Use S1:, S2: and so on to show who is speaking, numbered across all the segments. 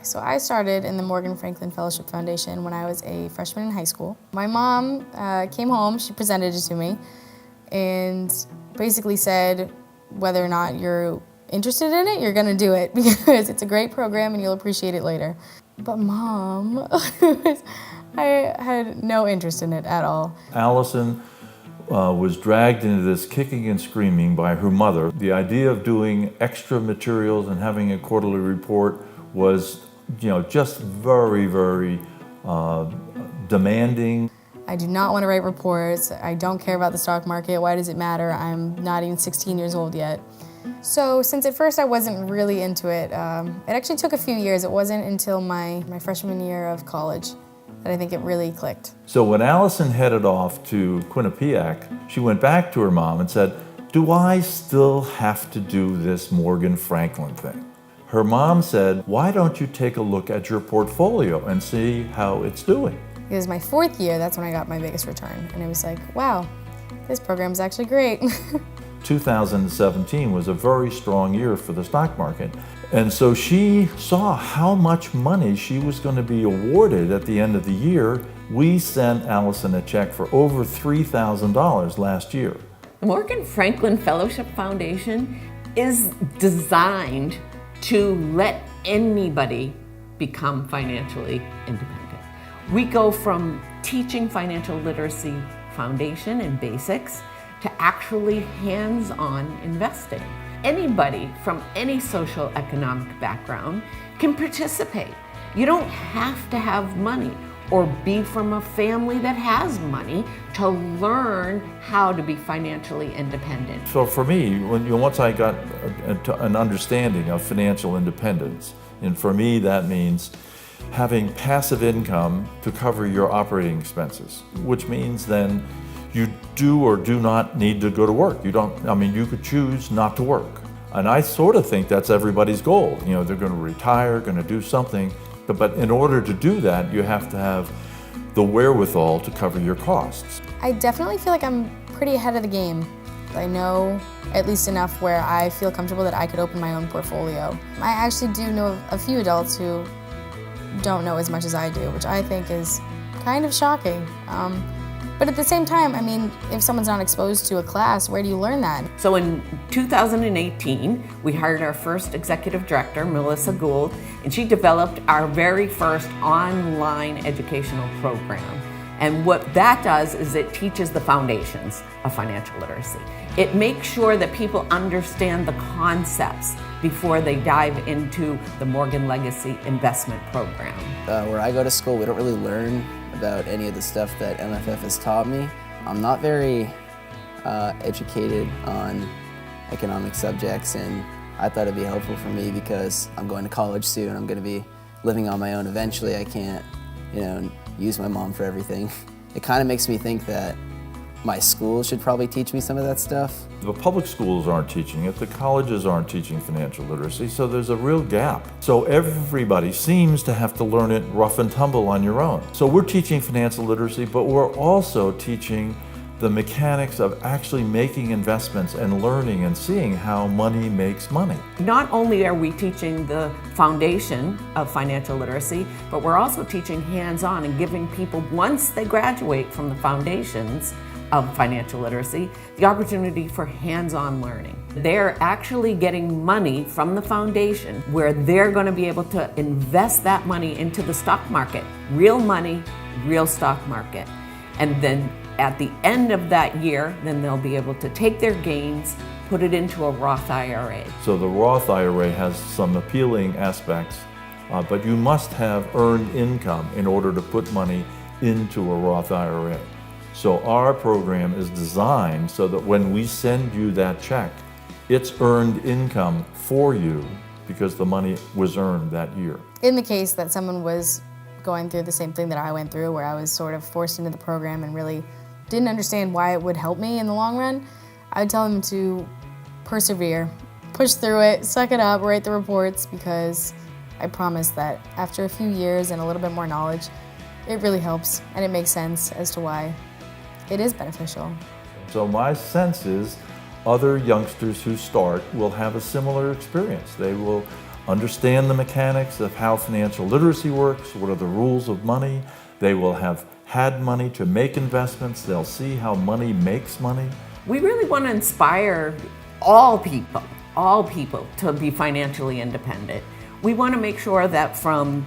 S1: So I started in the Morgan Franklin Fellowship Foundation when I was a freshman in high school. My mom came home, she presented it to me, and basically said, whether or not you're interested in it, you're gonna do it because it's a great program and you'll appreciate it later. But Mom, I had no interest in it at all.
S2: Allison was dragged into this kicking and screaming by her mother. The idea of doing extra materials and having a quarterly report was, just very, very demanding.
S1: I do not want to write reports. I don't care about the stock market. Why does it matter? I'm not even 16 years old yet. So since at first I wasn't really into it, it actually took a few years. It wasn't until my freshman year of college that I think it really clicked.
S2: So when Allison headed off to Quinnipiac, she went back to her mom and said, "Do I still have to do this Morgan Franklin thing?" Her mom said, "Why don't you take a look at your portfolio and see how it's doing?"
S1: It was my fourth year, that's when I got my biggest return. And it was like, wow, this program's actually great.
S2: 2017 was a very strong year for the stock market. And so she saw how much money she was going to be awarded at the end of the year. We sent Allison a check for over $3,000 last year.
S3: The Morgan Franklin Fellowship Foundation is designed to let anybody become financially independent. We go from teaching financial literacy foundation and basics to actually hands-on investing. Anybody from any social economic background can participate. You don't have to have money or be from a family that has money to learn how to be financially independent.
S2: So for me, once I got an understanding of financial independence, and for me that means having passive income to cover your operating expenses, which means then you do or do not need to go to work. You could choose not to work. And I sort of think that's everybody's goal. They're going to retire, going to do something, but in order to do that, you have to have the wherewithal to cover your costs.
S1: I definitely feel like I'm pretty ahead of the game. I know at least enough where I feel comfortable that I could open my own portfolio. I actually do know a few adults who don't know as much as I do, which I think is kind of shocking. But at the same time, if someone's not exposed to a class, where do you learn that?
S3: So in 2018, we hired our first executive director, Melissa Gould, and she developed our very first online educational program. And what that does is it teaches the foundations of financial literacy. It makes sure that people understand the concepts before they dive into the Morgan Legacy Investment Program.
S4: Where I go to school, we don't really learn about any of the stuff that MFF has taught me. I'm not very educated on economic subjects, and I thought it'd be helpful for me because I'm going to college soon. I'm going to be living on my own eventually. I can't, use my mom for everything. It kind of makes me think that my school should probably teach me some of that stuff.
S2: The public schools aren't teaching it, the colleges aren't teaching financial literacy, so there's a real gap. So everybody seems to have to learn it rough and tumble on your own. So we're teaching financial literacy, but we're also teaching the mechanics of actually making investments and learning and seeing how money makes money.
S3: Not only are we teaching the foundation of financial literacy, but we're also teaching hands-on and giving people, once they graduate from the foundations of financial literacy, the opportunity for hands-on learning. They're actually getting money from the foundation where they're going to be able to invest that money into the stock market. Real money, real stock market. And then at the end of that year, then they'll be able to take their gains, put it into a Roth IRA.
S2: So the Roth IRA has some appealing aspects, but you must have earned income in order to put money into a Roth IRA. So our program is designed so that when we send you that check, it's earned income for you because the money was earned that year.
S1: In the case that someone was going through the same thing that I went through, where I was sort of forced into the program and really didn't understand why it would help me in the long run, I would tell them to persevere, push through it, suck it up, write the reports, because I promise that after a few years and a little bit more knowledge, it really helps and it makes sense as to why it is beneficial.
S2: So my sense is other youngsters who start will have a similar experience. They will understand the mechanics of how financial literacy works, what are the rules of money. They will have had money to make investments. They'll see how money makes money.
S3: We really want to inspire all people to be financially independent. We want to make sure that from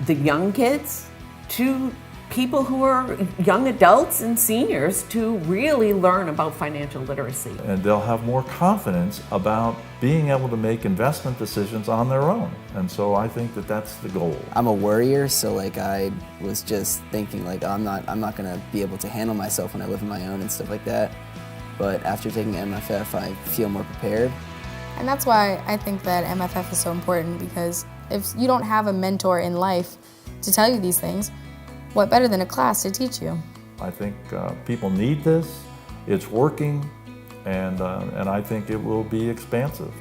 S3: the young kids to people who are young adults and seniors to really learn about financial literacy.
S2: And they'll have more confidence about being able to make investment decisions on their own. And so I think that that's the goal.
S4: I'm a worrier, so like I was just thinking like I'm not gonna be able to handle myself when I live on my own and stuff like that. But after taking MFF, I feel more prepared.
S1: And that's why I think that MFF is so important, because if you don't have a mentor in life to tell you these things, what better than a class to teach you?
S2: I think people need this. It's working, and I think it will be expansive.